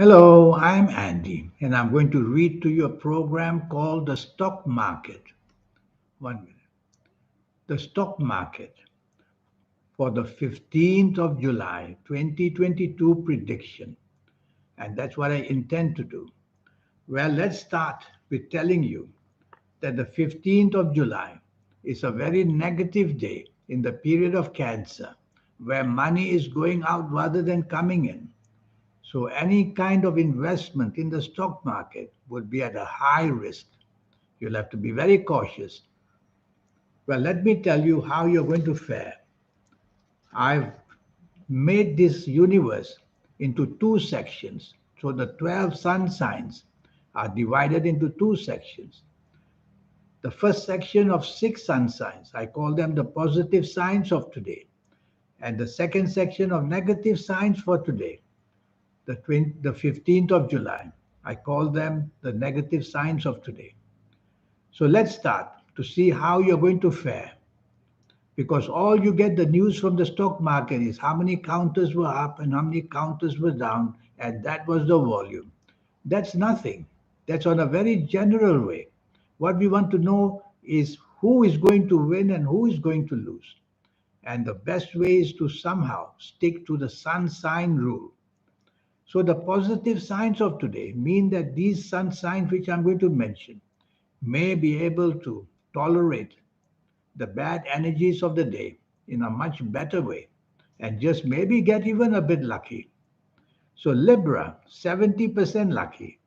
Hello, I'm Andy, and I'm going to read to you a program called The Stock Market. 1 minute. The Stock Market for the 15th of July, 2022 prediction. And that's what I intend to do. Well, let's start with telling you that the 15th of July is a very negative day in the period of Cancer, where money is going out rather than coming in. So any kind of investment in the stock market would be at a high risk. You'll have to be very cautious. Well, let me tell you how you're going to fare. I've made this universe into two sections. So the 12 sun signs are divided into two sections. The first section of six sun signs, I call them the positive signs of today. And the second section of negative signs for today, the 15th of July, I call them the negative signs of today. So let's start to see how you're going to fare because all you get the news from the stock market is how many counters were up and how many counters were down, and that was the volume. That's nothing. That's on a very general way. What we want to know is who is going to win and who is going to lose. And the best way is to somehow stick to the sun sign rule. So the positive signs of today mean that these sun signs, which I'm going to mention, may be able to tolerate the bad energies of the day in a much better way and just maybe get even a bit lucky. So Libra, 70% lucky,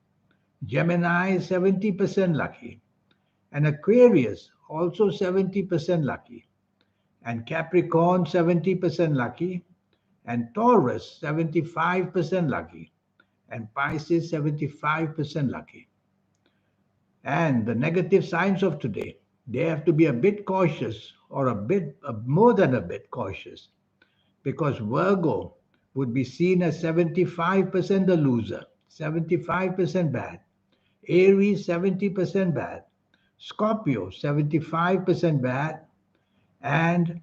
Gemini, 70% lucky, and Aquarius, also 70% lucky, and Capricorn, 70% lucky, and Taurus, 75% lucky, and Pisces, 75% lucky. And the negative signs of today, they have to be a bit cautious or a bit more than a bit cautious because Virgo would be seen as 75% the loser, 75% bad. Aries, 70% bad. Scorpio, 75% bad. And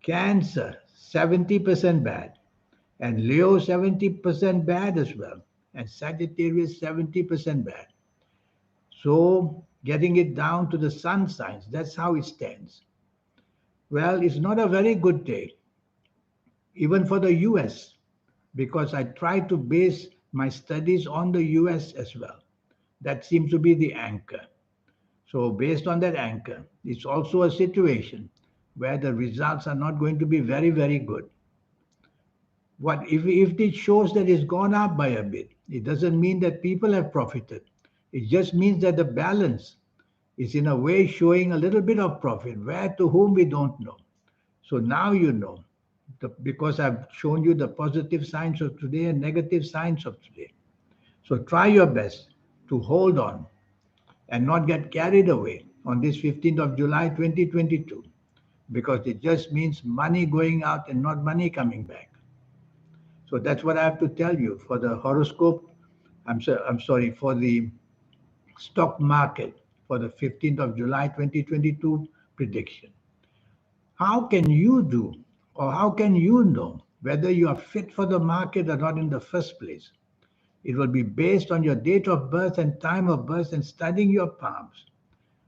Cancer, 70% bad. And Leo, 70% bad as well. And Sagittarius, 70% bad. So, getting it down to the sun signs, that's how it stands. Well, it's not a very good day, even for the US, because I try to base my studies on the US as well. That seems to be the anchor. So, based on that anchor, it's also a situation where the results are not going to be very, very good. What if it shows that it's gone up by a bit? It doesn't mean that people have profited. It just means that the balance is in a way showing a little bit of profit, where to whom we don't know. So now you know, because I've shown you the positive signs of today and negative signs of today. So try your best to hold on and not get carried away on this 15th of July 2022 because it just means money going out and not money coming back. So that's what I have to tell you for the horoscope. I'm sorry, for the stock market for the 15th of July 2022 prediction. How can you do or how can you know whether you are fit for the market or not in the first place? It will be based on your date of birth and time of birth and studying your palms,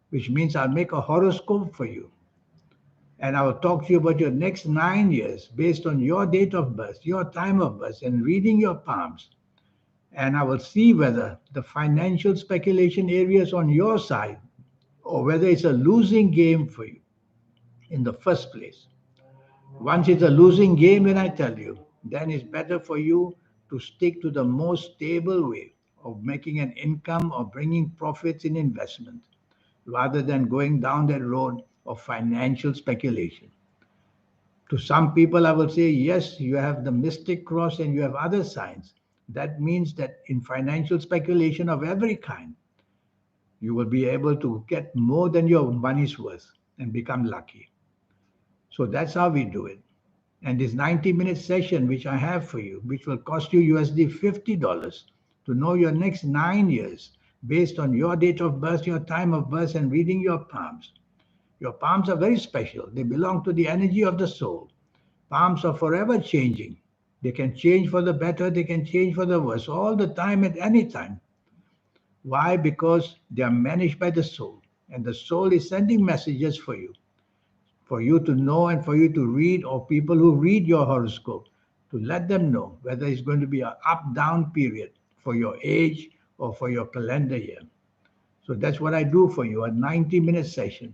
which means I'll make a horoscope for you. And I will talk to you about your next 9 years based on your date of birth, your time of birth, and reading your palms. And I will see whether the financial speculation area is on your side or whether it's a losing game for you in the first place. Once it's a losing game, when I tell you, then it's better for you to stick to the most stable way of making an income or bringing profits in investment rather than going down that road of financial speculation. To some people, I will say, yes, you have the mystic cross and you have other signs. That means that in financial speculation of every kind, you will be able to get more than your money's worth and become lucky. So that's how we do it. And this 90-minute session, which I have for you, which will cost you USD $50 to know your next 9 years based on your date of birth, your time of birth, and reading your palms. Your palms are very special. They belong to the energy of the soul. Palms are forever changing. They can change for the better, they can change for the worse, all the time, at any time. Why? Because they are managed by the soul. And the soul is sending messages for you to know and for you to read, or people who read your horoscope, to let them know whether it's going to be an up down period for your age or for your calendar year. So that's what I do for you, a 90-minute session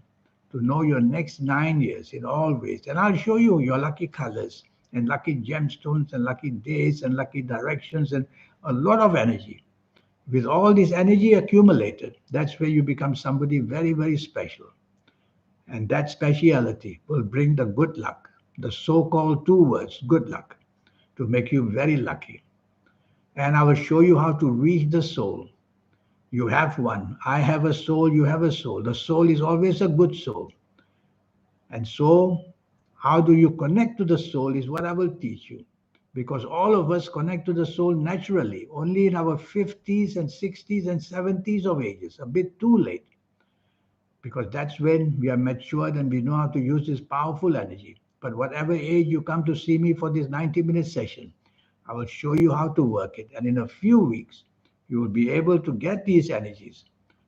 to know your next 9 years in all ways. And I'll show you your lucky colors and lucky gemstones and lucky days and lucky directions and a lot of energy. With all this energy accumulated, that's where you become somebody very, very special. And that speciality will bring the good luck, the so called two words, good luck, to make you very lucky. And I will show you how to reach the soul. You have one. I have a soul. You have a soul. The soul is always a good soul. And so, how do you connect to the soul is what I will teach you. Because all of us connect to the soul naturally, only in our 50s and 60s and 70s of ages, a bit too late. Because that's when we are matured and we know how to use this powerful energy. But whatever age you come to see me for this 90-minute session, I will show you how to work it. And in a few weeks, you will be able to get these energies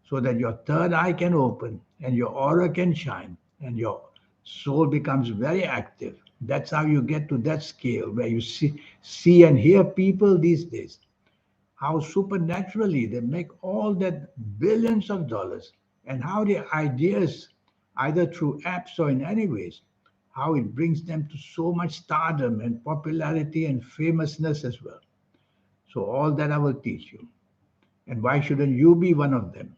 so that your third eye can open and your aura can shine and your soul becomes very active. That's how you get to that scale where you see and hear people these days, how supernaturally they make all that billions of dollars, and how their ideas, either through apps or in any ways, how it brings them to so much stardom and popularity and famousness as well. So, all that I will teach you. And why shouldn't you be one of them?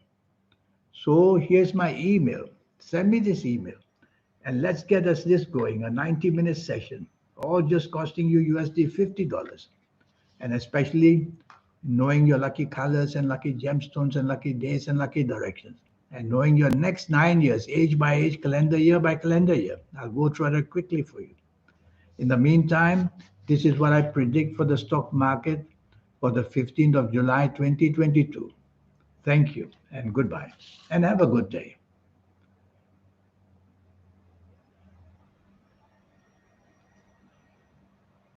So, here's my email. Send me this email and let's get us this going, a 90-minute session, all just costing you USD $50. And especially knowing your lucky colors and lucky gemstones and lucky days and lucky directions, and knowing your next 9 years, age by age, calendar year by calendar year. I'll go through it quickly for you. In the meantime, this is what I predict for the stock market for the 15th of July 2022. Thank you and goodbye, and have a good day.